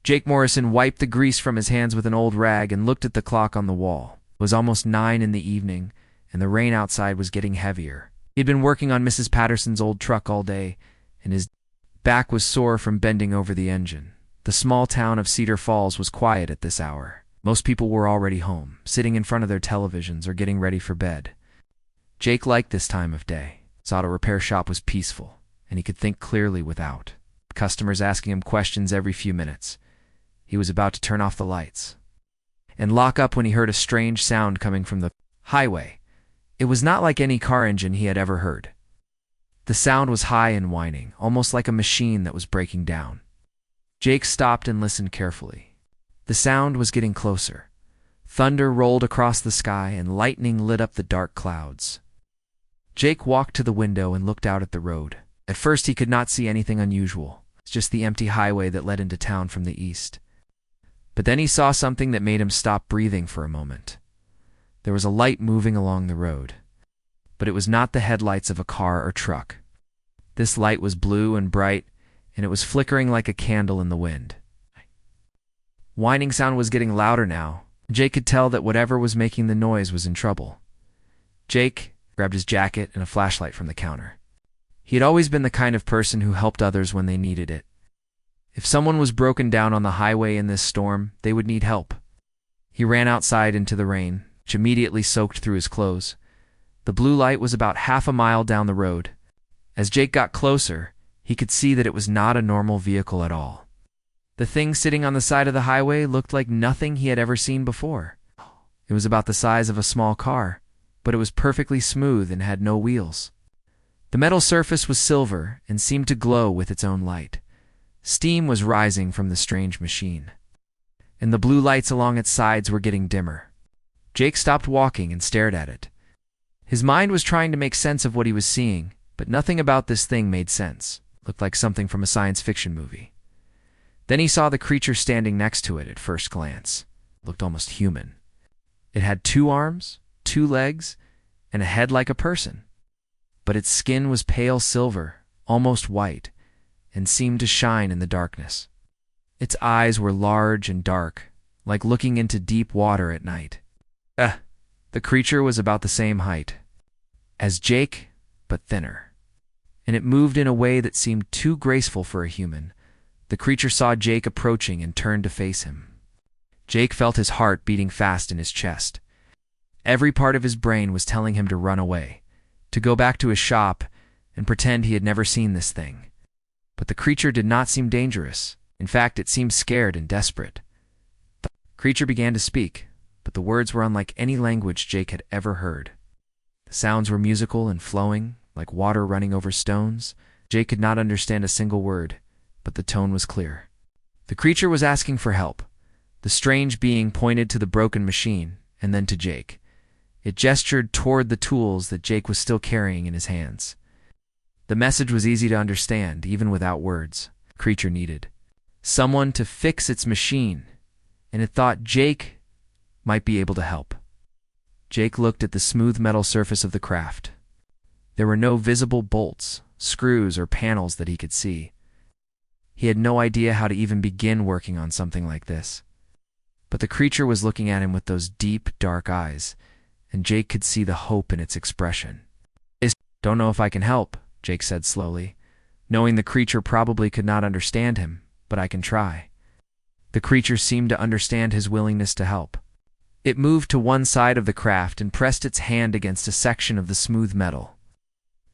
Jake Morrison wiped the grease from his hands with an old rag and looked at the clock on the wall. It was almost 9 in the evening, and the rain outside was getting heavier. He'd been working on Mrs. Patterson's old truck all day, and his back was sore from bending over the engine. The small town of Cedar Falls was quiet at this hour. Most people were already home, sitting in front of their televisions or getting ready for bed. Jake liked this time of day. His auto repair shop was peaceful, and he could think clearly without customers asking him questions every few minutes. He was about to turn off the lights and lock up when he heard a strange sound coming from the highway. It was not like any car engine he had ever heard. The sound was high and whining, almost like a machine that was breaking down. Jake stopped and listened carefully. The sound was getting closer. Thunder rolled across the sky and lightning lit up the dark clouds. Jake walked to the window and looked out at the road. At first he could not see anything unusual. It's just the empty highway that led into town from the east. But then he saw something that made him stop breathing for a moment. There was a light moving along the road, but it was not the headlights of a car or truck. This light was blue and bright, and it was flickering like a candle in the wind. Whining sound was getting louder now. Jake could tell that whatever was making the noise was in trouble. Jake grabbed his jacket and a flashlight from the counter. He had always been the kind of person who helped others when they needed it. If someone was broken down on the highway in this storm, they would need help. He ran outside into the rain, which immediately soaked through his clothes. The blue light was about half a mile down the road. As Jake got closer, he could see that it was not a normal vehicle at all. The thing sitting on the side of the highway looked like nothing he had ever seen before. It was about the size of a small car, but it was perfectly smooth and had no wheels. The metal surface was silver and seemed to glow with its own light. Steam was rising from the strange machine, and the blue lights along its sides were getting dimmer. Jake stopped walking and stared at it. His mind was trying to make sense of what he was seeing, but nothing about this thing made sense. It looked like something from a science fiction movie. Then he saw the creature standing next to it at first glance. It looked almost human. It had 2 arms, 2 legs, and a head like a person. But its skin was pale silver, almost white, and seemed to shine in the darkness. Its eyes were large and dark, like looking into deep water at night. The creature was about the same height as Jake, but thinner. And it moved in a way that seemed too graceful for a human. The creature saw Jake approaching and turned to face him. Jake felt his heart beating fast in his chest. Every part of his brain was telling him to run away, to go back to his shop and pretend he had never seen this thing. But the creature did not seem dangerous. In fact, it seemed scared and desperate. The creature began to speak, but the words were unlike any language Jake had ever heard. The sounds were musical and flowing, like water running over stones. Jake could not understand a single word, but the tone was clear. The creature was asking for help. The strange being pointed to the broken machine, and then to Jake. It gestured toward the tools that Jake was still carrying in his hands. The message was easy to understand, even without words. The creature needed someone to fix its machine, and it thought Jake might be able to help. Jake looked at the smooth metal surface of the craft. There were no visible bolts, screws, or panels that he could see. He had no idea how to even begin working on something like this. But the creature was looking at him with those deep, dark eyes, and Jake could see the hope in its expression. "Don't know if I can help," Jake said slowly, knowing the creature probably could not understand him, "but I can try." The creature seemed to understand his willingness to help. It moved to one side of the craft and pressed its hand against a section of the smooth metal.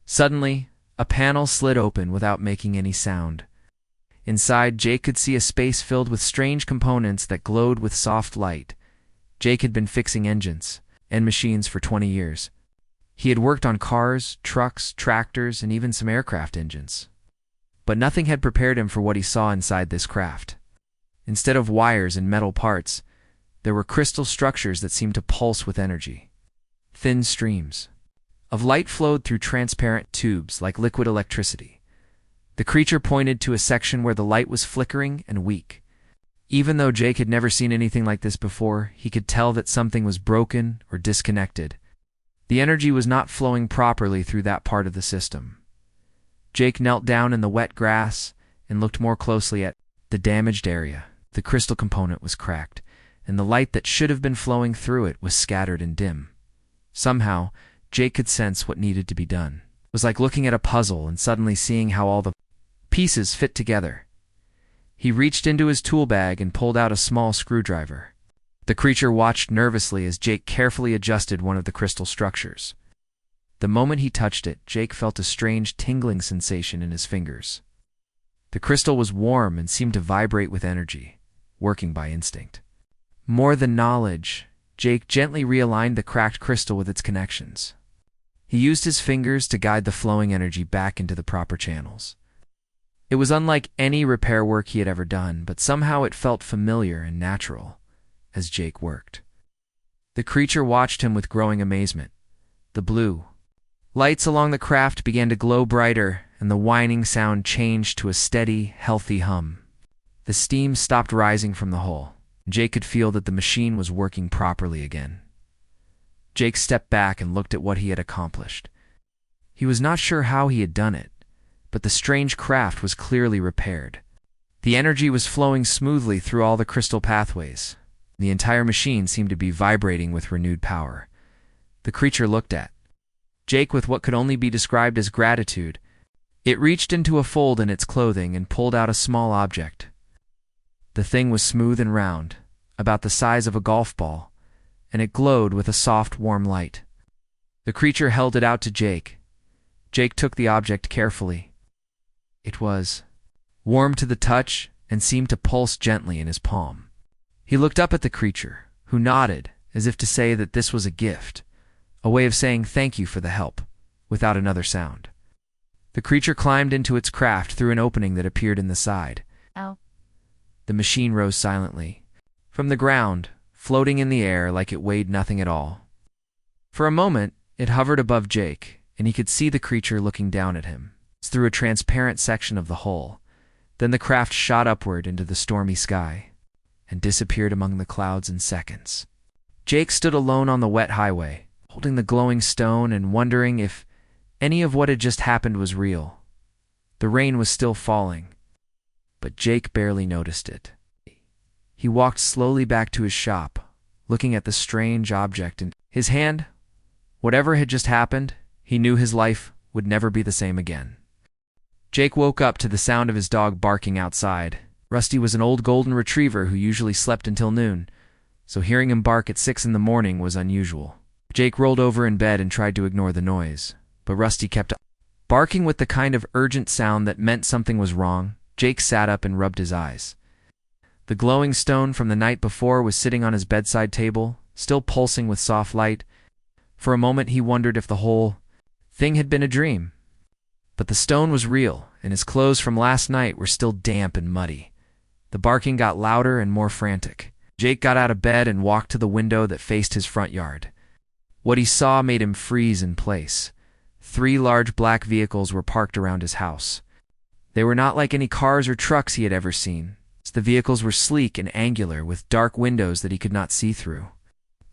Suddenly, a panel slid open without making any sound. Inside, Jake could see a space filled with strange components that glowed with soft light. Jake had been fixing engines and machines for 20 years. He had worked on cars, trucks, tractors, and even some aircraft engines. But nothing had prepared him for what he saw inside this craft. Instead of wires and metal parts, there were crystal structures that seemed to pulse with energy. Thin streams of light flowed through transparent tubes like liquid electricity. The creature pointed to a section where the light was flickering and weak. Even though Jake had never seen anything like this before, he could tell that something was broken or disconnected. The energy was not flowing properly through that part of the system. Jake knelt down in the wet grass and looked more closely at the damaged area. The crystal component was cracked, and the light that should have been flowing through it was scattered and dim. Somehow, Jake could sense what needed to be done. It was like looking at a puzzle and suddenly seeing how all the pieces fit together. He reached into his tool bag and pulled out a small screwdriver. The creature watched nervously as Jake carefully adjusted one of the crystal structures. The moment he touched it, Jake felt a strange tingling sensation in his fingers. The crystal was warm and seemed to vibrate with energy, working by instinct. More than knowledge, Jake gently realigned the cracked crystal with its connections. He used his fingers to guide the flowing energy back into the proper channels. It was unlike any repair work he had ever done, but somehow it felt familiar and natural as Jake worked. The creature watched him with growing amazement. The blue lights along the craft began to glow brighter, and the whining sound changed to a steady, healthy hum. The steam stopped rising from the hull. Jake could feel that the machine was working properly again. Jake stepped back and looked at what he had accomplished. He was not sure how he had done it, but the strange craft was clearly repaired. The energy was flowing smoothly through all the crystal pathways. The entire machine seemed to be vibrating with renewed power. The creature looked at Jake with what could only be described as gratitude. It reached into a fold in its clothing and pulled out a small object. The thing was smooth and round, about the size of a golf ball, and it glowed with a soft, warm light. The creature held it out to Jake. Jake took the object carefully. It was warm to the touch and seemed to pulse gently in his palm. He looked up at the creature, who nodded, as if to say that this was a gift, a way of saying thank you for the help, without another sound. The creature climbed into its craft through an opening that appeared in the side. Ow. The machine rose silently from the ground, floating in the air like it weighed nothing at all. For a moment, it hovered above Jake, and he could see the creature looking down at him through a transparent section of the hull. Then the craft shot upward into the stormy sky and disappeared among the clouds in seconds. Jake stood alone on the wet highway, holding the glowing stone and wondering if any of what had just happened was real. The rain was still falling, but Jake barely noticed it. He walked slowly back to his shop, looking at the strange object in his hand. Whatever had just happened, he knew his life would never be the same again. Jake woke up to the sound of his dog barking outside. Rusty was an old golden retriever who usually slept until noon, so hearing him bark at 6 in the morning was unusual. Jake rolled over in bed and tried to ignore the noise, but Rusty kept barking with the kind of urgent sound that meant something was wrong. Jake sat up and rubbed his eyes. The glowing stone from the night before was sitting on his bedside table, still pulsing with soft light. For a moment he wondered if the whole thing had been a dream. But the stone was real, and his clothes from last night were still damp and muddy. The barking got louder and more frantic. Jake got out of bed and walked to the window that faced his front yard. What he saw made him freeze in place. 3 large black vehicles were parked around his house. They were not like any cars or trucks he had ever seen. The vehicles were sleek and angular, with dark windows that he could not see through.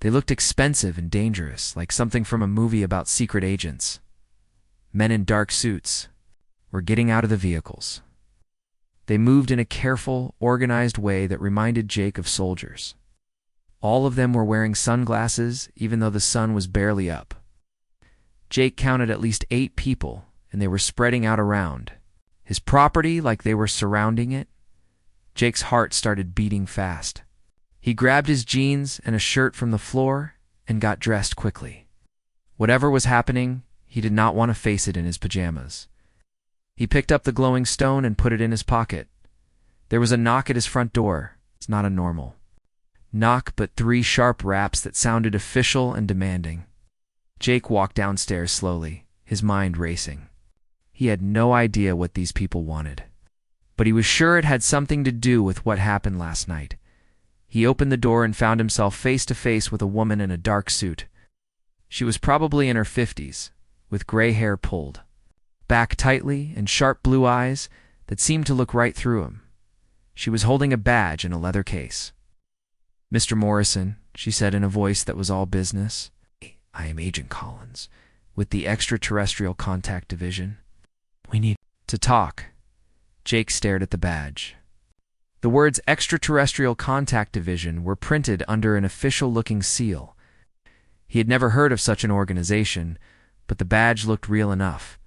They looked expensive and dangerous, like something from a movie about secret agents. Men in dark suits were getting out of the vehicles. They moved in a careful, organized way that reminded Jake of soldiers. All of them were wearing sunglasses, even though the sun was barely up. Jake counted at least 8 people, and they were spreading out around his property like they were surrounding it. Jake's heart started beating fast. He grabbed his jeans and a shirt from the floor and got dressed quickly. Whatever was happening, he did not want to face it in his pajamas. He picked up the glowing stone and put it in his pocket. There was a knock at his front door. It's not a normal knock, but 3 sharp raps that sounded official and demanding. Jake walked downstairs slowly, his mind racing. He had no idea what these people wanted, but he was sure it had something to do with what happened last night. He opened the door and found himself face to face with a woman in a dark suit. She was probably in her 50s, with gray hair pulled back tightly and sharp blue eyes that seemed to look right through him. She was holding a badge in a leather case. "Mr. Morrison," she said in a voice that was all business. "I am Agent Collins, with the Extraterrestrial Contact Division. We need to talk." Jake stared at the badge. The words Extraterrestrial Contact Division were printed under an official-looking seal. He had never heard of such an organization, but the badge looked real enough.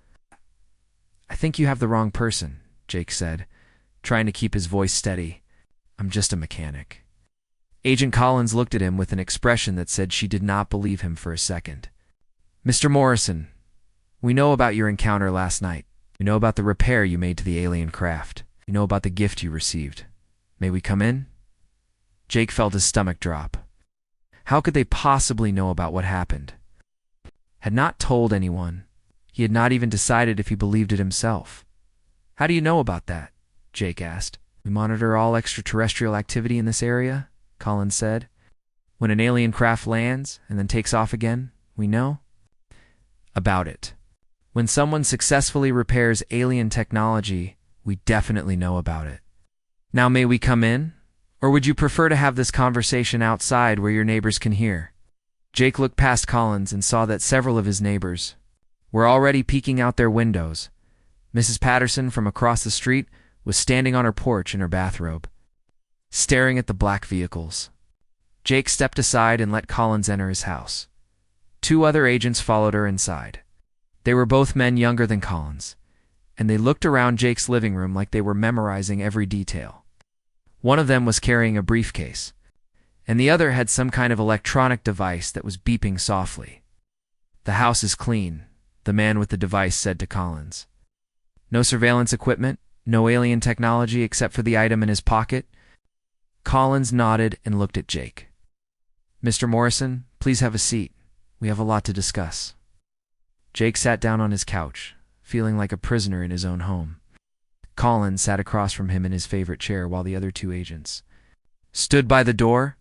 "I think you have the wrong person," Jake said, trying to keep his voice steady. "I'm just a mechanic." Agent Collins looked at him with an expression that said she did not believe him for a second. "Mr. Morrison, we know about your encounter last night. We know about the repair you made to the alien craft. We know about the gift you received. May we come in?" Jake felt his stomach drop. How could they possibly know about what happened? Had not told anyone. He had not even decided if he believed it himself. "How do you know about that?" Jake asked. "We monitor all extraterrestrial activity in this area," Collins said. "When an alien craft lands and then takes off again, we know about it. When someone successfully repairs alien technology, we definitely know about it. Now may we come in? Or would you prefer to have this conversation outside where your neighbors can hear?" Jake looked past Collins and saw that several of his neighbors were already peeking out their windows. Mrs. Patterson from across the street was standing on her porch in her bathrobe, staring at the black vehicles. Jake stepped aside and let Collins enter his house. 2 other agents followed her inside. They were both men younger than Collins, and they looked around Jake's living room like they were memorizing every detail. One of them was carrying a briefcase, and the other had some kind of electronic device that was beeping softly. "The house is clean," the man with the device said to Collins. "No surveillance equipment, no alien technology except for the item in his pocket?" Collins nodded and looked at Jake. "Mr. Morrison, please have a seat. We have a lot to discuss." Jake sat down on his couch, feeling like a prisoner in his own home. Collins sat across from him in his favorite chair while the other 2 agents stood by the door.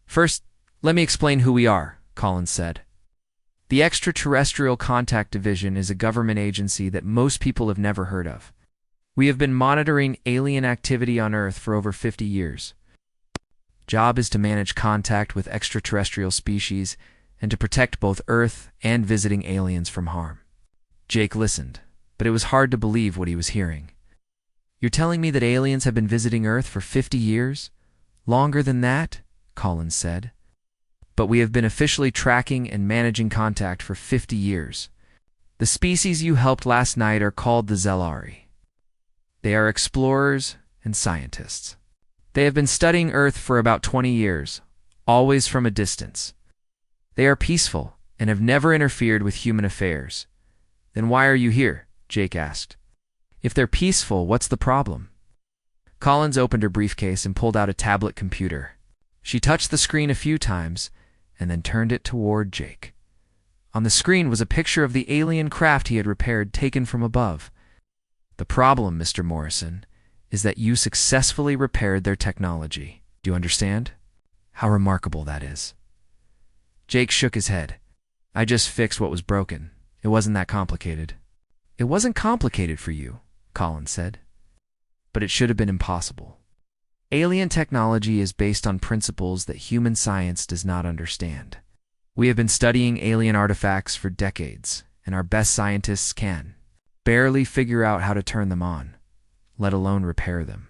"First, let me explain who we are," Collins said. "The Extraterrestrial Contact Division is a government agency that most people have never heard of. We have been monitoring alien activity on Earth for over 50 years. Job is to manage contact with extraterrestrial species and to protect both Earth and visiting aliens from harm." Jake listened, but it was hard to believe what he was hearing. "You're telling me that aliens have been visiting Earth for 50 years? Longer than that?" Collins said. "But we have been officially tracking and managing contact for 50 years. The species you helped last night are called the Zelari. They are explorers and scientists. They have been studying Earth for about 20 years, always from a distance. They are peaceful and have never interfered with human affairs." "Then why are you here?" Jake asked. "If they're peaceful, what's the problem?" Collins opened her briefcase and pulled out a tablet computer. She touched the screen a few times and then turned it toward Jake. On the screen was a picture of the alien craft he had repaired, taken from above. "The problem, Mr. Morrison, is that you successfully repaired their technology. Do you understand? How remarkable that is." Jake shook his head. "I just fixed what was broken. It wasn't that complicated." "It wasn't complicated for you," Collins said. "But it should have been impossible. Alien technology is based on principles that human science does not understand. We have been studying alien artifacts for decades, and our best scientists can barely figure out how to turn them on, let alone repair them."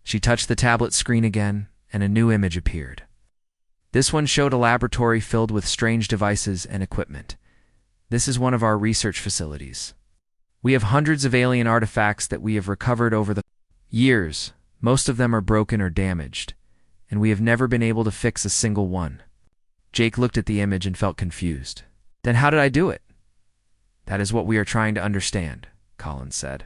She touched the tablet screen again, and a new image appeared. This one showed a laboratory filled with strange devices and equipment. "This is one of our research facilities. We have hundreds of alien artifacts that we have recovered over the years. Most of them are broken or damaged, and we have never been able to fix a single one." Jake looked at the image and felt confused. "Then how did I do it?" "That is what we are trying to understand," Collins said.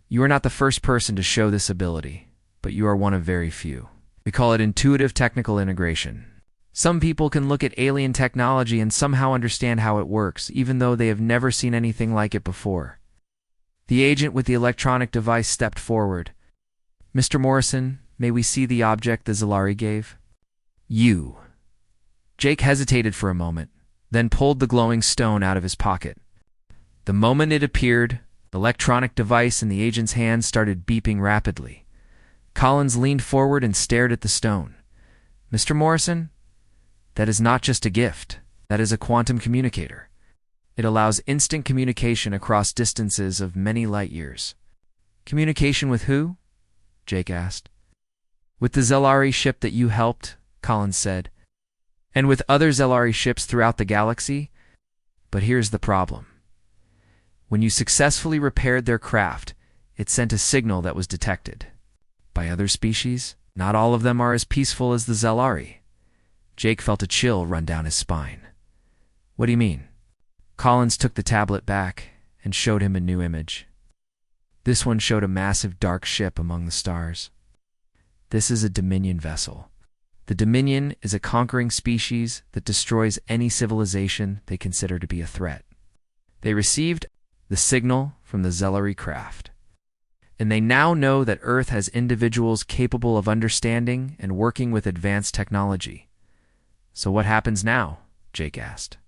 "You are not the first person to show this ability, but you are one of very few. We call it intuitive technical integration. Some people can look at alien technology and somehow understand how it works, even though they have never seen anything like it before." The agent with the electronic device stepped forward. "Mr. Morrison, may we see the object the Zelari gave?" "You." Jake hesitated for a moment, then pulled the glowing stone out of his pocket. The moment it appeared, the electronic device in the agent's hand started beeping rapidly. Collins leaned forward and stared at the stone. "Mr. Morrison, that is not just a gift. That is a quantum communicator. It allows instant communication across distances of many light years." "Communication with who?" Jake asked. With the Zelari ship that you helped, Collins said, and with other Zelari ships throughout the galaxy. But here's the problem. When you successfully repaired their craft, it sent a signal that was detected by other species. Not all of them are as peaceful as the Zelari. Jake felt a chill run down his spine. What do you mean? Collins took the tablet back and showed him a new image. This one showed a massive dark ship among the stars. This is a Dominion vessel. The Dominion is a conquering species that destroys any civilization they consider to be a threat. They received the signal from the Zelari craft, and they now know that Earth has individuals capable of understanding and working with advanced technology. So what happens now? Jake asked.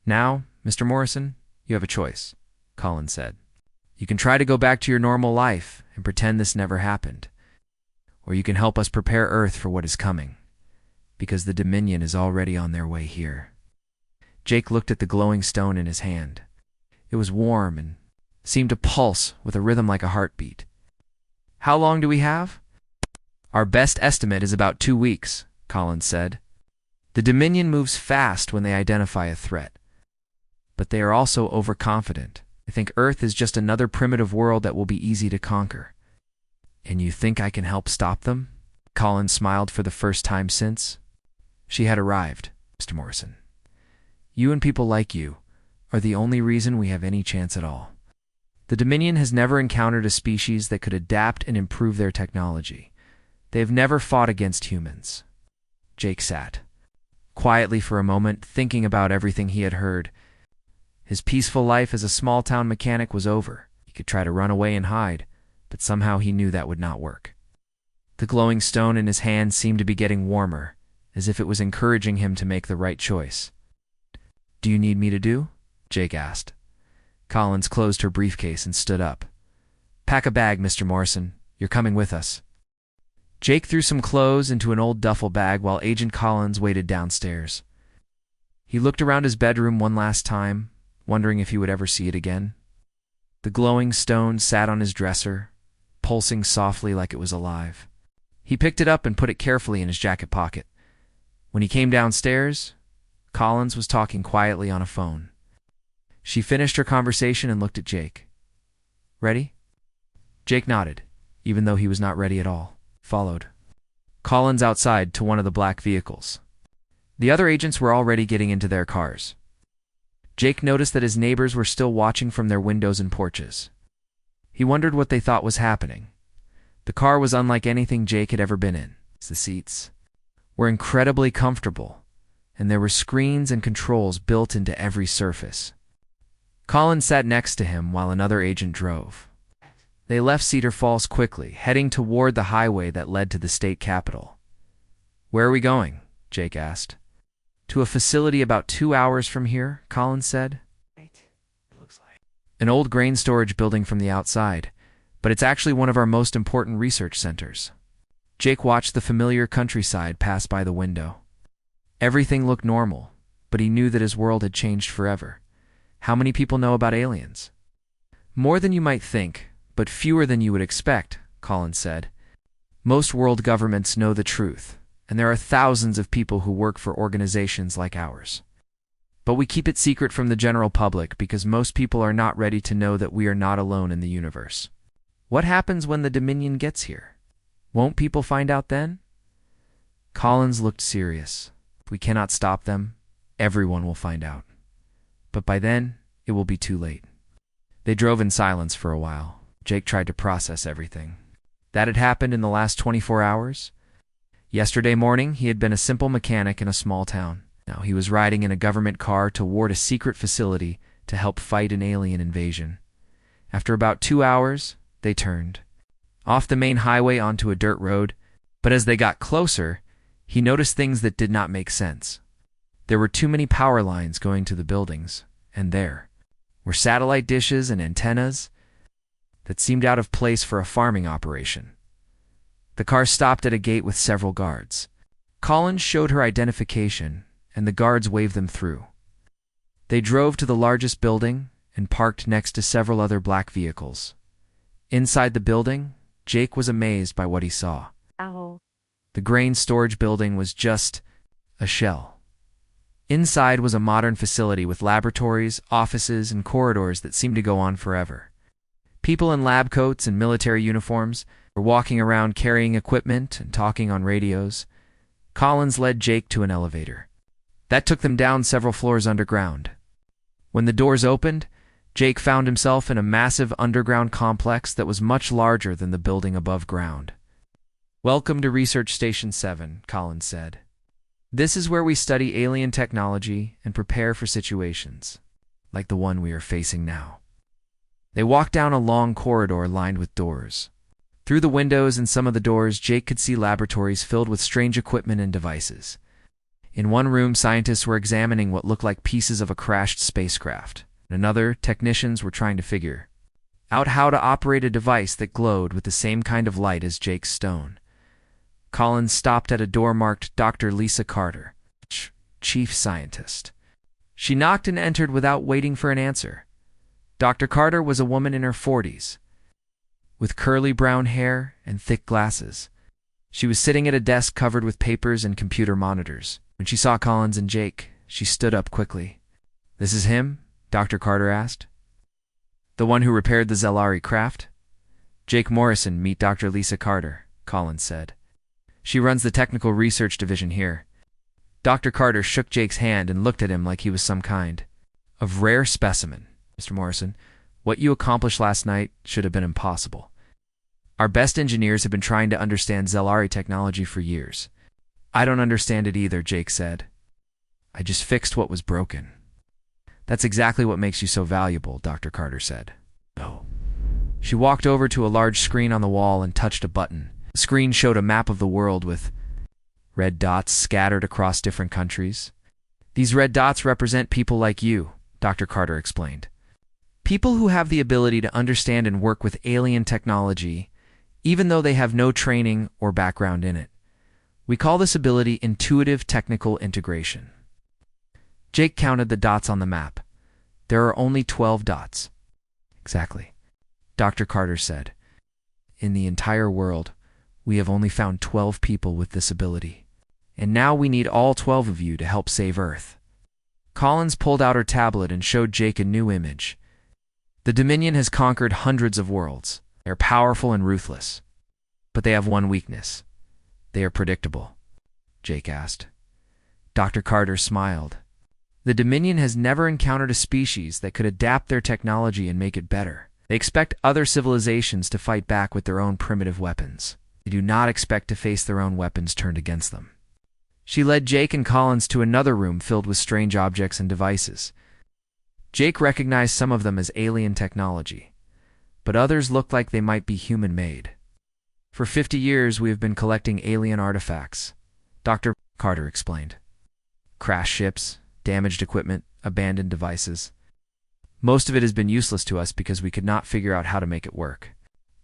Now, Mr. Morrison, you have a choice, Collins said. You can try to go back to your normal life and pretend this never happened. Or you can help us prepare Earth for what is coming, because the Dominion is already on their way here. Jake looked at the glowing stone in his hand. It was warm and seemed to pulse with a rhythm like a heartbeat. How long do we have? Our best estimate is about 2 weeks, Collins said. The Dominion moves fast when they identify a threat. But they are also overconfident. They think Earth is just another primitive world that will be easy to conquer. And you think I can help stop them? Collins smiled for the first time since. She had arrived, Mr. Morrison. You and people like you are the only reason we have any chance at all. The Dominion has never encountered a species that could adapt and improve their technology. They have never fought against humans. Jake sat quietly for a moment, thinking about everything he had heard. His peaceful life as a small-town mechanic was over. He could try to run away and hide, but somehow he knew that would not work. The glowing stone in his hand seemed to be getting warmer, as if it was encouraging him to make the right choice. Do you need me to do? Jake asked. Collins closed her briefcase and stood up. Pack a bag, Mr. Morrison. You're coming with us. Jake threw some clothes into an old duffel bag while Agent Collins waited downstairs. He looked around his bedroom one last time, wondering if he would ever see it again. The glowing stone sat on his dresser, pulsing softly like it was alive. He picked it up and put it carefully in his jacket pocket. When he came downstairs, Collins was talking quietly on a phone. She finished her conversation and looked at Jake. Ready? Jake nodded, even though he was not ready at all. Followed Collins outside to one of the black vehicles. The other agents were already getting into their cars. Jake noticed that his neighbors were still watching from their windows and porches. He wondered what they thought was happening. The car was unlike anything Jake had ever been in. The seats were incredibly comfortable, and there were screens and controls built into every surface. Collins sat next to him while another agent drove. They left Cedar Falls quickly, heading toward the highway that led to the state capitol. Where are we going? Jake asked. To a facility about 2 hours from here, Collins said. An old grain storage building from the outside, but it's actually one of our most important research centers. Jake watched the familiar countryside pass by the window. Everything looked normal, but he knew that his world had changed forever. How many people know about aliens? More than you might think, but fewer than you would expect, Collins said. Most world governments know the truth, and there are thousands of people who work for organizations like ours. But we keep it secret from the general public because most people are not ready to know that we are not alone in the universe. What happens when the Dominion gets here? Won't people find out then? Collins looked serious. If we cannot stop them, everyone will find out. But by then, it will be too late. They drove in silence for a while. Jake tried to process everything. That had happened in the last 24 hours. Yesterday morning, he had been a simple mechanic in a small town. Now he was riding in a government car toward a secret facility to help fight an alien invasion. After about 2 hours, they turned off the main highway onto a dirt road, but as they got closer, he noticed things that did not make sense. There were too many power lines going to the buildings, and there were satellite dishes and antennas that seemed out of place for a farming operation. The car stopped at a gate with several guards. Collins showed her identification, and the guards waved them through. They drove to the largest building and parked next to several other black vehicles. Inside the building, Jake was amazed by what he saw. Ow. The grain storage building was just a shell. Inside was a modern facility with laboratories, offices, and corridors that seemed to go on forever. People in lab coats and military uniforms were walking around carrying equipment and talking on radios. Collins led Jake to an elevator. That took them down several floors underground. When the doors opened, Jake found himself in a massive underground complex that was much larger than the building above ground. "Welcome to Research Station 7, Collins said. "This is where we study alien technology and prepare for situations, like the one we are facing now." They walked down a long corridor lined with doors. Through the windows and some of the doors, Jake could see laboratories filled with strange equipment and devices. In one room, scientists were examining what looked like pieces of a crashed spacecraft. In another, technicians were trying to figure out how to operate a device that glowed with the same kind of light as Jake's stone. Collins stopped at a door marked Dr. Lisa Carter, chief scientist. She knocked and entered without waiting for an answer. Dr. Carter was a woman in her 40s, with curly brown hair and thick glasses. She was sitting at a desk covered with papers and computer monitors. When she saw Collins and Jake, she stood up quickly. "This is him?" Dr. Carter asked. "The one who repaired the Zelari craft?" "Jake Morrison, meet Dr. Lisa Carter," Collins said. "She runs the technical research division here." Dr. Carter shook Jake's hand and looked at him like he was some kind of rare specimen. "Mr. Morrison, what you accomplished last night should have been impossible. Our best engineers have been trying to understand Zelari technology for years." "I don't understand it either," Jake said. "I just fixed what was broken." "That's exactly what makes you so valuable," Dr. Carter said. "Oh." She walked over to a large screen on the wall and touched a button. The screen showed a map of the world with red dots scattered across different countries. "These red dots represent people like you," Dr. Carter explained. "People who have the ability to understand and work with alien technology, even though they have no training or background in it. We call this ability intuitive technical integration." Jake counted the dots on the map. "There are only 12 dots." "Exactly," Dr. Carter said. "In the entire world, we have only found 12 people with this ability. And now we need all 12 of you to help save Earth." Collins pulled out her tablet and showed Jake a new image. "The Dominion has conquered hundreds of worlds. They are powerful and ruthless. But they have one weakness. They are predictable." Jake asked. Dr. Carter smiled. "The Dominion has never encountered a species that could adapt their technology and make it better. They expect other civilizations to fight back with their own primitive weapons. They do not expect to face their own weapons turned against them." She led Jake and Collins to another room filled with strange objects and devices. Jake recognized some of them as alien technology, but others looked like they might be human-made. "For 50 years, we have been collecting alien artifacts," Dr. Carter explained. "Crashed ships, damaged equipment, abandoned devices. Most of it has been useless to us because we could not figure out how to make it work.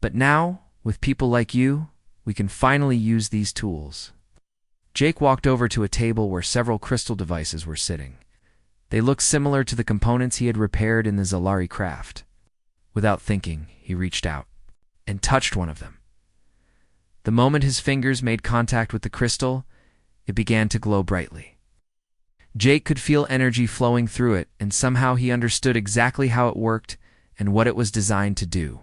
But now, with people like you, we can finally use these tools." Jake walked over to a table where several crystal devices were sitting. They looked similar to the components he had repaired in the Zelari craft. Without thinking, he reached out and touched one of them. The moment his fingers made contact with the crystal, it began to glow brightly. Jake could feel energy flowing through it, and somehow he understood exactly how it worked and what it was designed to do.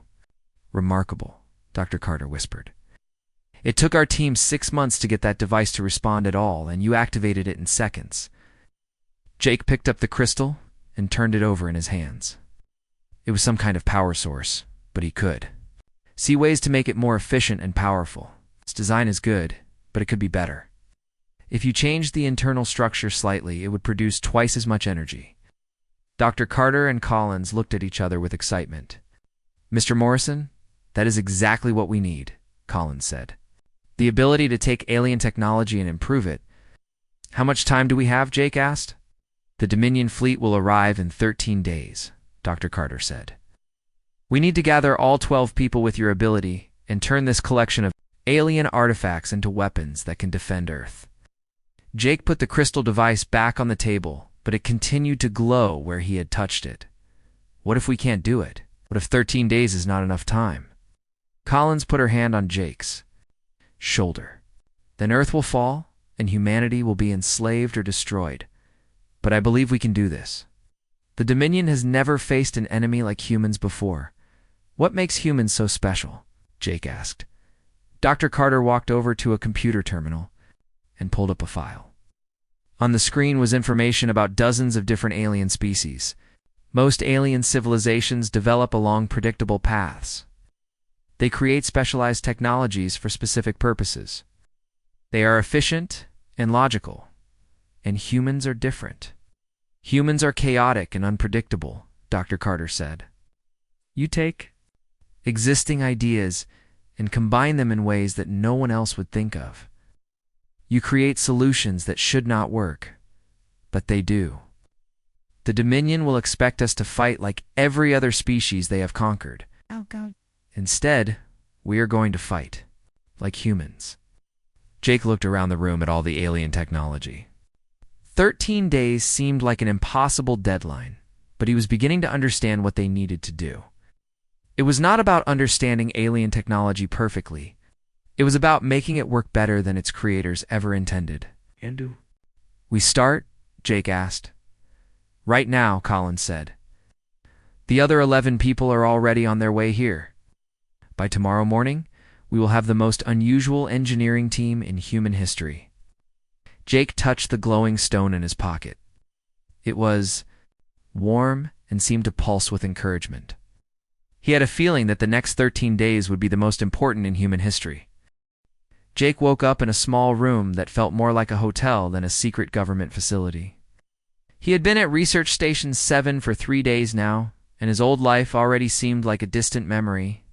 "Remarkable," Dr. Carter whispered. "It took our team 6 months to get that device to respond at all, and you activated it in seconds." Jake picked up the crystal and turned it over in his hands. It was some kind of power source, but he could see ways to make it more efficient and powerful. Its design is good, but it could be better. If you changed the internal structure slightly, it would produce twice as much energy. Dr. Carter and Collins looked at each other with excitement. "Mr. Morrison, that is exactly what we need," Collins said. "The ability to take alien technology and improve it." "How much time do we have?" Jake asked. "The Dominion fleet will arrive in 13 days, Dr. Carter said. "We need to gather all 12 people with your ability and turn this collection of alien artifacts into weapons that can defend Earth." Jake put the crystal device back on the table, but it continued to glow where he had touched it. "What if we can't do it? What if 13 days is not enough time?" Collins put her hand on Jake's. shoulder. Then Earth will fall, and humanity will be enslaved or destroyed. But I believe we can do this. The Dominion has never faced an enemy like humans before. What makes humans so special? Jake asked. Dr. Carter walked over to a computer terminal and pulled up a file. On the screen was information about dozens of different alien species. Most alien civilizations develop along predictable paths. They create specialized technologies for specific purposes. They are efficient and logical, and humans are different. Humans are chaotic and unpredictable, Dr. Carter said. You take existing ideas and combine them in ways that no one else would think of. You create solutions that should not work, but they do. The Dominion will expect us to fight like every other species they have conquered. Oh, God. Instead, we are going to fight like humans. Jake looked around the room at all the alien technology. 13 days seemed like an impossible deadline, but he was beginning to understand what they needed to do. It was not about understanding alien technology perfectly. It was about making it work better than its creators ever intended. We start? Jake asked. Right now, Collins said. The other 11 people are already on their way here. By tomorrow morning, we will have the most unusual engineering team in human history. Jake touched the glowing stone in his pocket. It was warm and seemed to pulse with encouragement. He had a feeling that the next 13 days would be the most important in human history. Jake woke up in a small room that felt more like a hotel than a secret government facility. He had been at Research Station 7 for 3 days now, and his old life already seemed like a distant memory.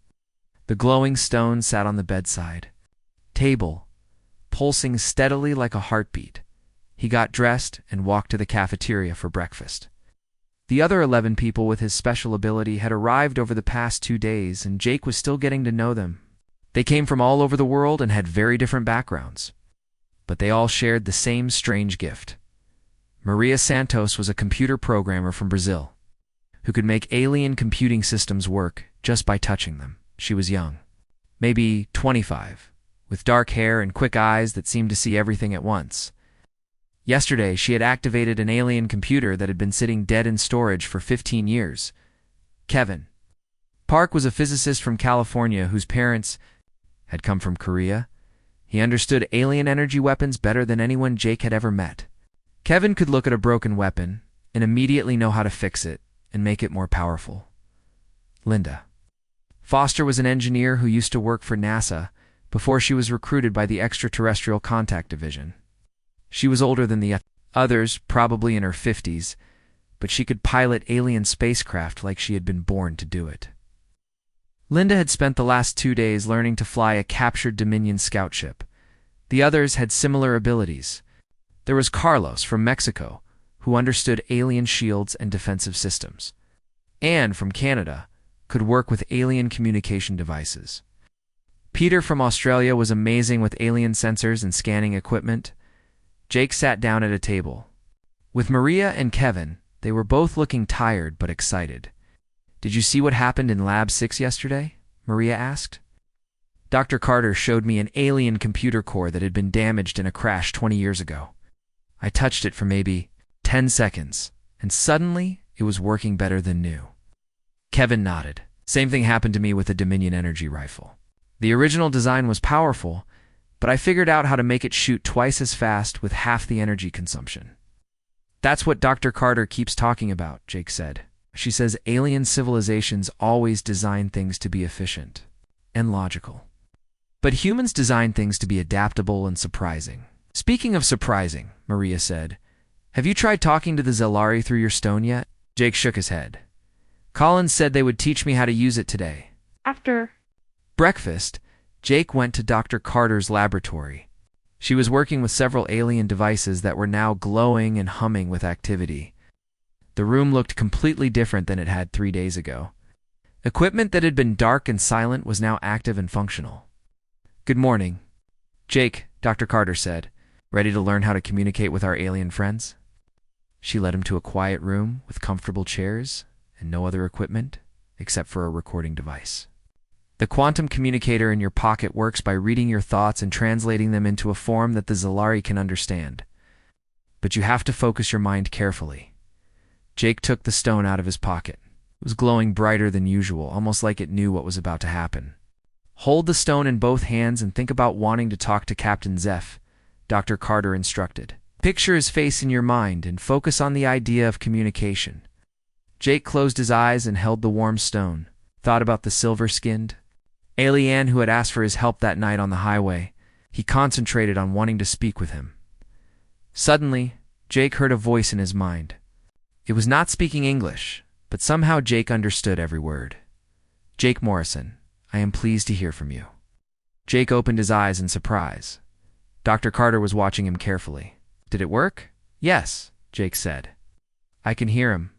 The glowing stone sat on the bedside. Table, pulsing steadily like a heartbeat. He got dressed and walked to the cafeteria for breakfast. The other 11 people with his special ability had arrived over the past 2 days, and Jake was still getting to know them. They came from all over the world and had very different backgrounds. But they all shared the same strange gift. Maria Santos was a computer programmer from Brazil who could make alien computing systems work just by touching them. She was young, maybe 25, with dark hair and quick eyes that seemed to see everything at once. Yesterday, she had activated an alien computer that had been sitting dead in storage for 15 years. Kevin Park was a physicist from California whose parents had come from Korea. He understood alien energy weapons better than anyone Jake had ever met. Kevin could look at a broken weapon and immediately know how to fix it and make it more powerful. Linda Foster was an engineer who used to work for NASA before she was recruited by the Extraterrestrial Contact Division. She was older than the others, probably in her 50s, but she could pilot alien spacecraft like she had been born to do it. Linda had spent the last 2 days learning to fly a captured Dominion scout ship. The others had similar abilities. There was Carlos from Mexico, who understood alien shields and defensive systems. Anne from Canada could work with alien communication devices. Peter from Australia was amazing with alien sensors and scanning equipment. Jake sat down at a table. With Maria and Kevin, they were both looking tired but excited. Did you see what happened in Lab 6 yesterday? Maria asked. Dr. Carter showed me an alien computer core that had been damaged in a crash 20 years ago. I touched it for maybe 10 seconds, and suddenly it was working better than new. Kevin nodded. Same thing happened to me with the Dominion energy rifle. The original design was powerful, but I figured out how to make it shoot twice as fast with half the energy consumption. That's what Dr. Carter keeps talking about, Jake said. She says alien civilizations always design things to be efficient and logical. But humans design things to be adaptable and surprising. Speaking of surprising, Maria said, have you tried talking to the Zelari through your stone yet? Jake shook his head. Collins said they would teach me how to use it today. After breakfast, Jake went to Dr. Carter's laboratory. She was working with several alien devices that were now glowing and humming with activity. The room looked completely different than it had 3 days ago. Equipment that had been dark and silent was now active and functional. Good morning, Jake, Dr. Carter said. Ready to learn how to communicate with our alien friends? She led him to a quiet room with comfortable chairs and no other equipment except for a recording device. The quantum communicator in your pocket works by reading your thoughts and translating them into a form that the Zalari can understand. But you have to focus your mind carefully. Jake took the stone out of his pocket. It was glowing brighter than usual, almost like it knew what was about to happen. Hold the stone in both hands and think about wanting to talk to Captain Zeph, Dr. Carter instructed. Picture his face in your mind and focus on the idea of communication. Jake closed his eyes and held the warm stone, thought about the silver-skinned alien who had asked for his help that night on the highway. He concentrated on wanting to speak with him. Suddenly, Jake heard a voice in his mind. It was not speaking English, but somehow Jake understood every word. Jake Morrison, I am pleased to hear from you. Jake opened his eyes in surprise. Dr. Carter was watching him carefully. Did it work? Yes, Jake said. I can hear him.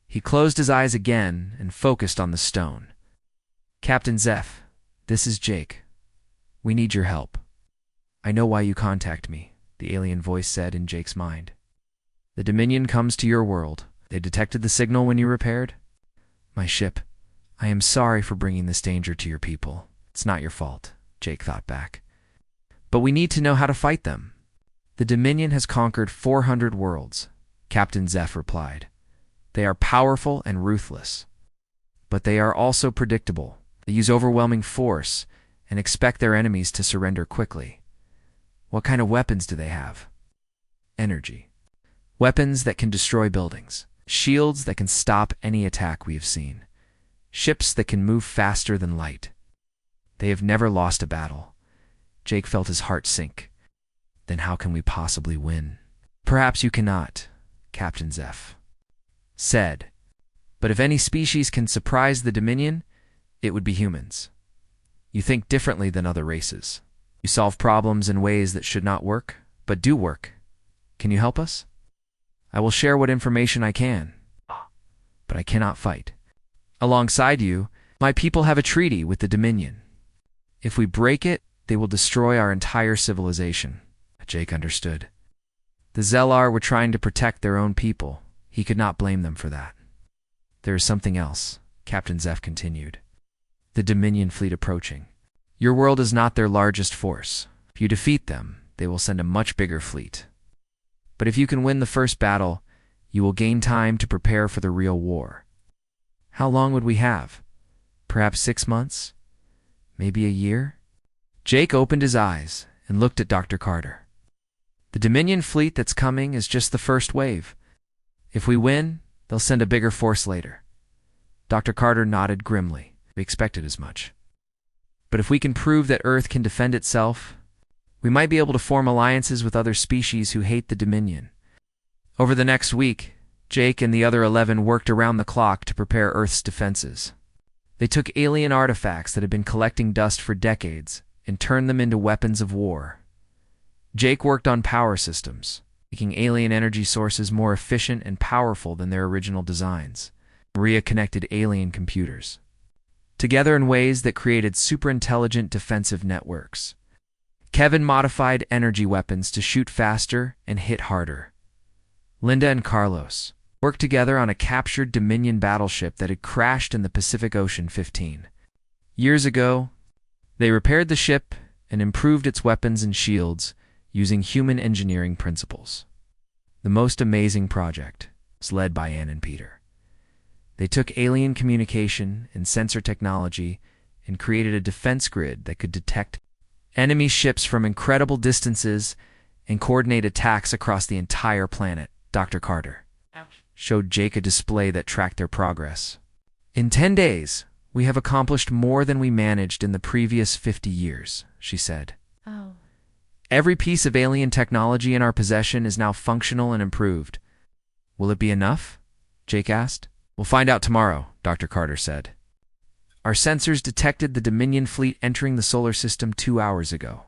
He closed his eyes again and focused on the stone. Captain Zeph, this is Jake. We need your help. I know why you contact me, the alien voice said in Jake's mind. The Dominion comes to your world. They detected the signal when you repaired? My ship. I am sorry for bringing this danger to your people. It's not your fault, Jake thought back. But we need to know how to fight them. The Dominion has conquered 400 worlds, Captain Zeph replied. They are powerful and ruthless. But they are also predictable. They use overwhelming force and expect their enemies to surrender quickly. What kind of weapons do they have? Energy. Weapons that can destroy buildings. Shields that can stop any attack we have seen. Ships that can move faster than light. They have never lost a battle. Jake felt his heart sink. Then how can we possibly win? Perhaps you cannot, Captain Zeph said. But if any species can surprise the Dominion, it would be humans. You think differently than other races. You solve problems in ways that should not work, but do work. Can you help us? I will share what information I can, but I cannot fight. Alongside you, my people have a treaty with the Dominion. If we break it, they will destroy our entire civilization. Jake understood. The Zellar were trying to protect their own people. He could not blame them for that. There is something else, Captain Zeph continued. The Dominion fleet approaching. Your world is not their largest force. If you defeat them, they will send a much bigger fleet. But if you can win the first battle, you will gain time to prepare for the real war. How long would we have? Perhaps 6 months? Maybe a year? Jake opened his eyes and looked at Dr. Carter. The Dominion fleet that's coming is just the first wave. If we win, they'll send a bigger force later. Dr. Carter nodded grimly. We expected as much. But if we can prove that Earth can defend itself, we might be able to form alliances with other species who hate the Dominion. Over the next week, Jake and the other 11 worked around the clock to prepare Earth's defenses. They took alien artifacts that had been collecting dust for decades and turned them into weapons of war. Jake worked on power systems, making alien energy sources more efficient and powerful than their original designs. Maria connected alien computers together in ways that created super-intelligent defensive networks. Kevin modified energy weapons to shoot faster and hit harder. Linda and Carlos worked together on a captured Dominion battleship that had crashed in the Pacific Ocean 15 years ago. They repaired the ship and improved its weapons and shields using human engineering principles. The most amazing project was led by Ann and Peter. They took alien communication and sensor technology and created a defense grid that could detect enemy ships from incredible distances and coordinate attacks across the entire planet. Dr. Carter showed Jake a display that tracked their progress. In 10 days, we have accomplished more than we managed in the previous 50 years, she said. Oh. Every piece of alien technology in our possession is now functional and improved. Will it be enough? Jake asked. We'll find out tomorrow, Dr. Carter said. Our sensors detected the Dominion fleet entering the solar system 2 hours ago.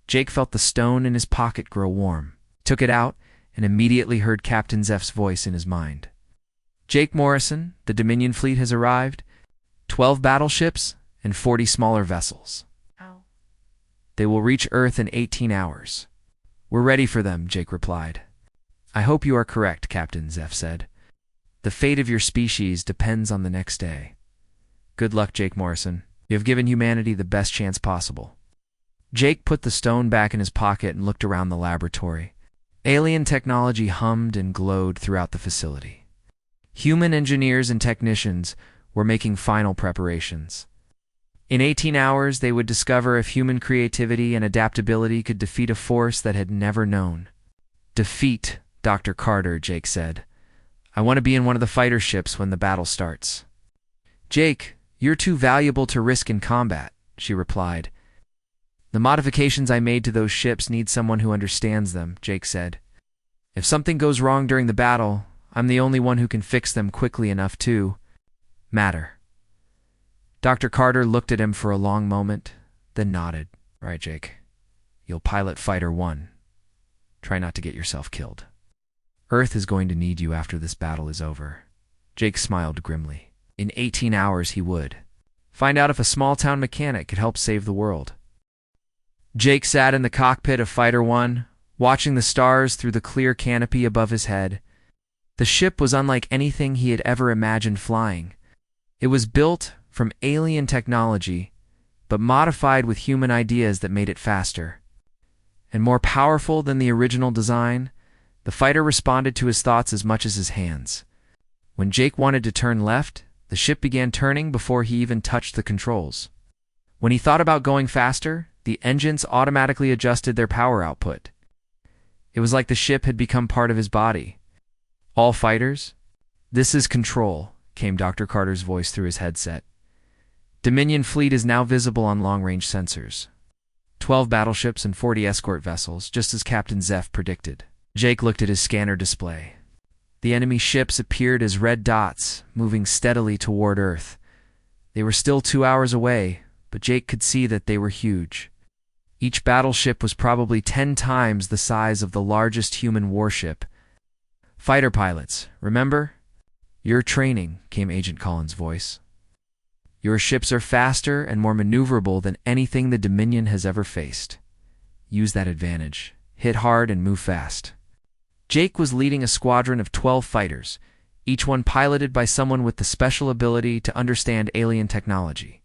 Jake felt the stone in his pocket grow warm, took it out, and immediately heard Captain Zeph's voice in his mind. Jake Morrison, the Dominion fleet has arrived. 12 battleships and 40 smaller vessels. Oh. They will reach Earth in 18 hours. We're ready for them, Jake replied. I hope you are correct, Captain Zeph said. The fate of your species depends on the next day. Good luck, Jake Morrison. You have given humanity the best chance possible. Jake put the stone back in his pocket and looked around the laboratory. Alien technology hummed and glowed throughout the facility. Human engineers and technicians were making final preparations. In 18 hours, they would discover if human creativity and adaptability could defeat a force that had never known. Defeat, Dr. Carter, Jake said. I want to be in one of the fighter ships when the battle starts. Jake, you're too valuable to risk in combat, she replied. The modifications I made to those ships need someone who understands them, Jake said. If something goes wrong during the battle, I'm the only one who can fix them quickly enough to matter. Dr. Carter looked at him for a long moment, then nodded. Right, Jake. You'll pilot Fighter 1. Try not to get yourself killed. Earth is going to need you after this battle is over. Jake smiled grimly. In 18 hours he would. Find out if a small-town mechanic could help save the world. Jake sat in the cockpit of Fighter 1, watching the stars through the clear canopy above his head. The ship was unlike anything he had ever imagined flying. It was built from alien technology, but modified with human ideas that made it faster. And more powerful than the original design, the fighter responded to his thoughts as much as his hands. When Jake wanted to turn left, the ship began turning before he even touched the controls. When he thought about going faster, the engines automatically adjusted their power output. It was like the ship had become part of his body. All fighters? This is Control, came Dr. Carter's voice through his headset. Dominion fleet is now visible on long-range sensors. 12 battleships and 40 escort vessels, just as Captain Zeff predicted. Jake looked at his scanner display. The enemy ships appeared as red dots, moving steadily toward Earth. They were still 2 hours away, but Jake could see that they were huge. Each battleship was probably 10 times the size of the largest human warship. Fighter pilots, remember? Your training, came Agent Collins' voice. Your ships are faster and more maneuverable than anything the Dominion has ever faced. Use that advantage. Hit hard and move fast. Jake was leading a squadron of 12 fighters, each one piloted by someone with the special ability to understand alien technology.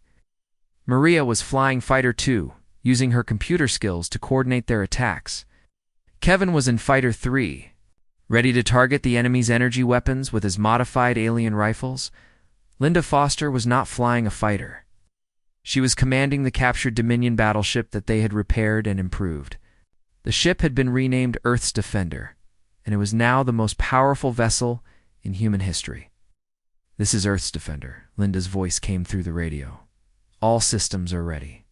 Maria was flying Fighter 2, using her computer skills to coordinate their attacks. Kevin was in Fighter 3, ready to target the enemy's energy weapons with his modified alien rifles. Linda Foster was not flying a fighter. She was commanding the captured Dominion battleship that they had repaired and improved. The ship had been renamed Earth's Defender, and it was now the most powerful vessel in human history. This is Earth's Defender, Linda's voice came through the radio. All systems are ready.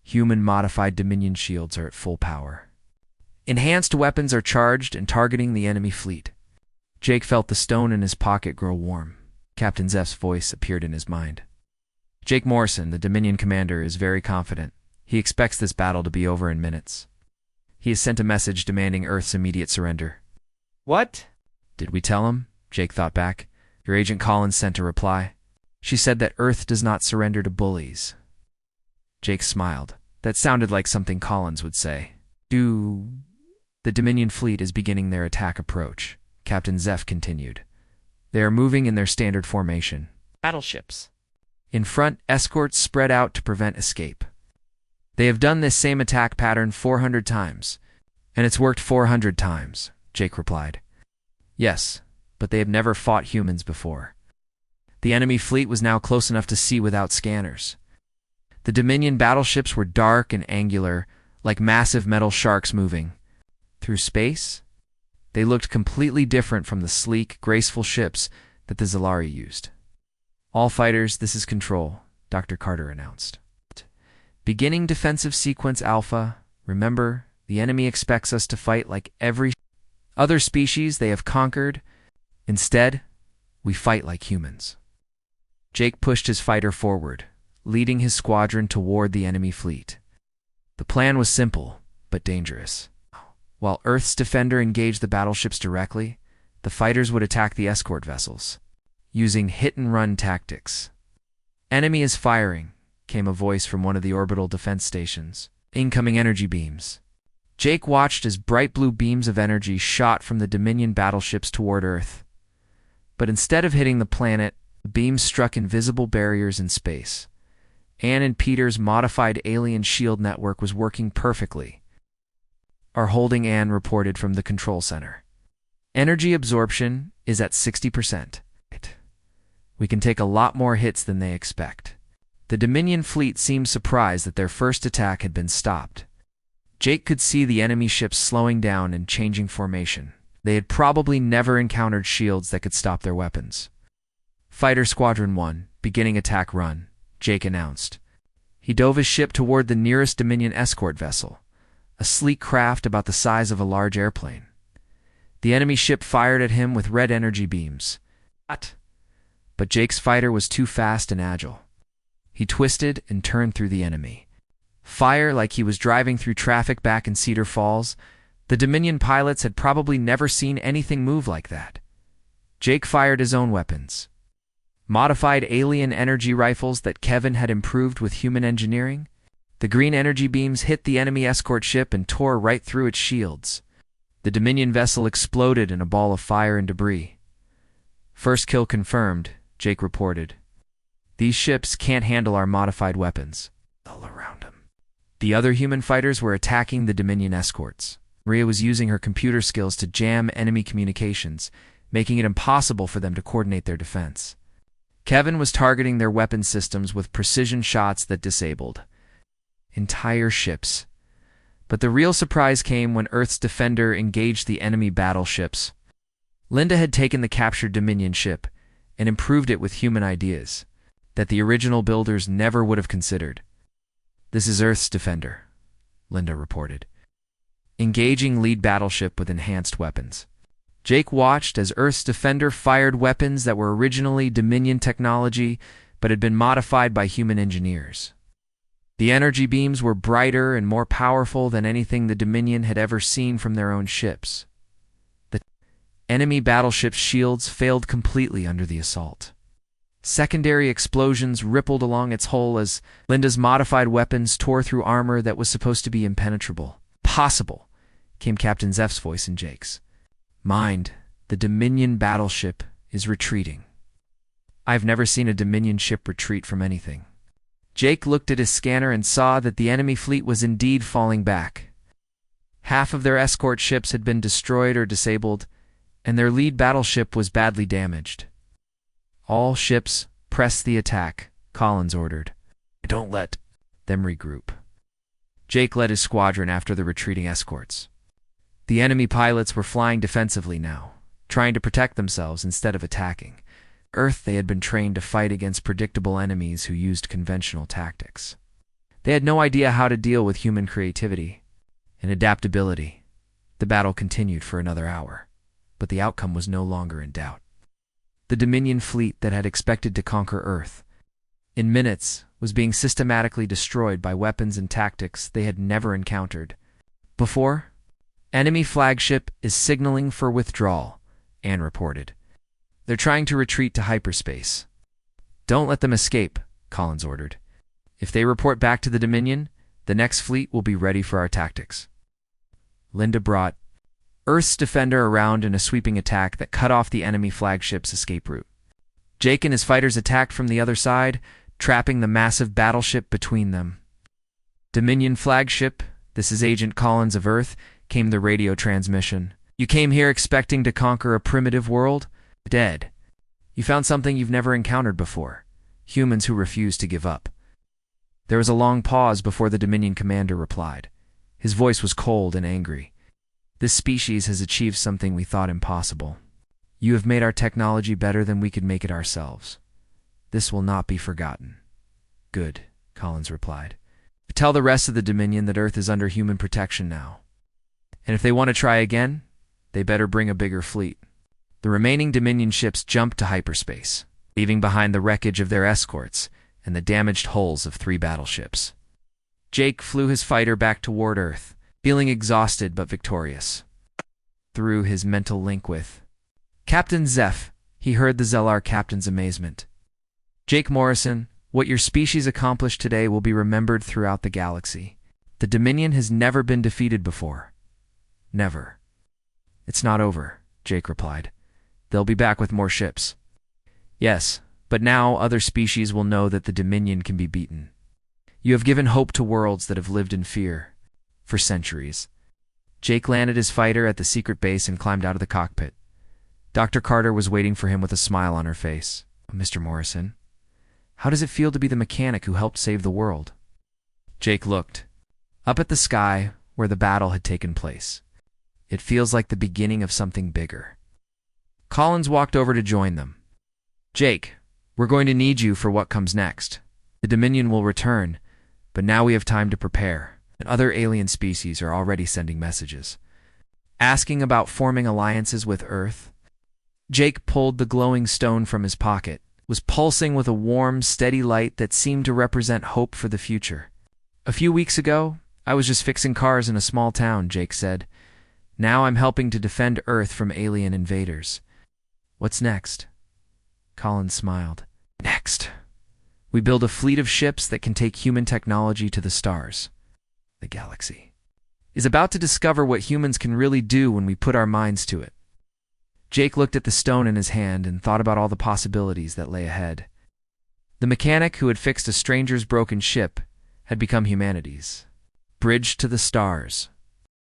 Human-modified Dominion shields are at full power. Enhanced weapons are charged and targeting the enemy fleet. Jake felt the stone in his pocket grow warm. Captain Zeff's voice appeared in his mind. Jake Morrison, the Dominion commander, is very confident. He expects this battle to be over in minutes. He has sent a message demanding Earth's immediate surrender. What? Did we tell him? Jake thought back. Your Agent Collins sent a reply. She said that Earth does not surrender to bullies. Jake smiled. That sounded like something Collins would say. The Dominion fleet is beginning their attack approach, Captain Zeff continued. They are moving in their standard formation. Battleships. In front, escorts spread out to prevent escape. They have done this same attack pattern 400 times, and it's worked 400 times, Jake replied. Yes, but they have never fought humans before. The enemy fleet was now close enough to see without scanners. The Dominion battleships were dark and angular, like massive metal sharks moving. Through space, they looked completely different from the sleek, graceful ships that the Zalari used. All fighters, this is Control, Dr. Carter announced. Beginning defensive sequence Alpha. Remember, the enemy expects us to fight like every other species they have conquered. Instead, we fight like humans. Jake pushed his fighter forward, leading his squadron toward the enemy fleet. The plan was simple, but dangerous. While Earth's Defender engaged the battleships directly, the fighters would attack the escort vessels, using hit-and-run tactics. Enemy is firing, came a voice from one of the orbital defense stations. Incoming energy beams. Jake watched as bright blue beams of energy shot from the Dominion battleships toward Earth. But instead of hitting the planet, the beams struck invisible barriers in space. Anne and Peter's modified alien shield network was working perfectly. Our holding, Anne reported from the control center. Energy absorption is at 60%. We can take a lot more hits than they expect. The Dominion fleet seemed surprised that their first attack had been stopped. Jake could see the enemy ships slowing down and changing formation. They had probably never encountered shields that could stop their weapons. Fighter Squadron 1, beginning attack run, Jake announced. He dove his ship toward the nearest Dominion escort vessel, a sleek craft about the size of a large airplane. The enemy ship fired at him with red energy beams. But Jake's fighter was too fast and agile. He twisted and turned through the enemy. Fire like he was driving through traffic back in Cedar Falls. The Dominion pilots had probably never seen anything move like that. Jake fired his own weapons. Modified alien energy rifles that Kevin had improved with human engineering. The green energy beams hit the enemy escort ship and tore right through its shields. The Dominion vessel exploded in a ball of fire and debris. First kill confirmed, Jake reported. These ships can't handle our modified weapons. All around him. The other human fighters were attacking the Dominion escorts. Maria was using her computer skills to jam enemy communications, making it impossible for them to coordinate their defense. Kevin was targeting their weapon systems with precision shots that disabled entire ships. But the real surprise came when Earth's defender engaged the enemy battleships. Linda had taken the captured Dominion ship and improved it with human ideas that the original builders never would have considered. This is Earth's defender, Linda reported, engaging lead battleship with enhanced weapons. Jake watched as Earth's defender fired weapons that were originally Dominion technology but had been modified by human engineers. The energy beams were brighter and more powerful than anything the Dominion had ever seen from their own ships. The enemy battleship's shields failed completely under the assault. Secondary explosions rippled along its hull as Linda's modified weapons tore through armor that was supposed to be impenetrable. Possible, came Captain Zeph's voice in Jake's. Mind, the Dominion battleship is retreating. I've never seen a Dominion ship retreat from anything. Jake looked at his scanner and saw that the enemy fleet was indeed falling back. Half of their escort ships had been destroyed or disabled, and their lead battleship was badly damaged. All ships, press the attack, Collins ordered. Don't let them regroup. Jake led his squadron after the retreating escorts. The enemy pilots were flying defensively now, trying to protect themselves instead of attacking. Earth, they had been trained to fight against predictable enemies who used conventional tactics. They had no idea how to deal with human creativity and adaptability. The battle continued for another hour, but the outcome was no longer in doubt. The Dominion fleet that had expected to conquer Earth, in minutes, was being systematically destroyed by weapons and tactics they had never encountered before. Enemy flagship is signaling for withdrawal, Anne reported. They're trying to retreat to hyperspace. Don't let them escape, Collins ordered. If they report back to the Dominion, the next fleet will be ready for our tactics. Linda brought Earth's defender around in a sweeping attack that cut off the enemy flagship's escape route. Jake and his fighters attacked from the other side, trapping the massive battleship between them. Dominion flagship, this is Agent Collins of Earth, came the radio transmission. You came here expecting to conquer a primitive world? Dead. You found something you've never encountered before. Humans who refuse to give up. There was a long pause before the Dominion commander replied. His voice was cold and angry. This species has achieved something we thought impossible. You have made our technology better than we could make it ourselves. This will not be forgotten. Good, Collins replied. Tell the rest of the Dominion that Earth is under human protection now. And if they want to try again, they better bring a bigger fleet. The remaining Dominion ships jumped to hyperspace, leaving behind the wreckage of their escorts and the damaged hulls of 3 battleships. Jake flew his fighter back toward Earth, feeling exhausted but victorious. Through his mental link with Captain Zeph, he heard the Zellar captain's amazement. Jake Morrison, what your species accomplished today will be remembered throughout the galaxy. The Dominion has never been defeated before. Never. It's not over, Jake replied. They'll be back with more ships. Yes, but now other species will know that the Dominion can be beaten. You have given hope to worlds that have lived in fear for centuries. Jake landed his fighter at the secret base and climbed out of the cockpit. Dr. Carter was waiting for him with a smile on her face. "Mr. Morrison, how does it feel to be the mechanic who helped save the world?" Jake looked up at the sky where the battle had taken place. "It feels like the beginning of something bigger." Collins walked over to join them. "Jake, we're going to need you for what comes next. The Dominion will return, but now we have time to prepare, and other alien species are already sending messages, asking about forming alliances with Earth." Jake pulled the glowing stone from his pocket, was pulsing with a warm, steady light that seemed to represent hope for the future. "A few weeks ago, I was just fixing cars in a small town," Jake said. "Now I'm helping to defend Earth from alien invaders." "What's next?" Collins smiled. "Next, we build a fleet of ships that can take human technology to the stars. The galaxy is about to discover what humans can really do when we put our minds to it." Jake looked at the stone in his hand and thought about all the possibilities that lay ahead. The mechanic who had fixed a stranger's broken ship had become humanity's bridge to the stars.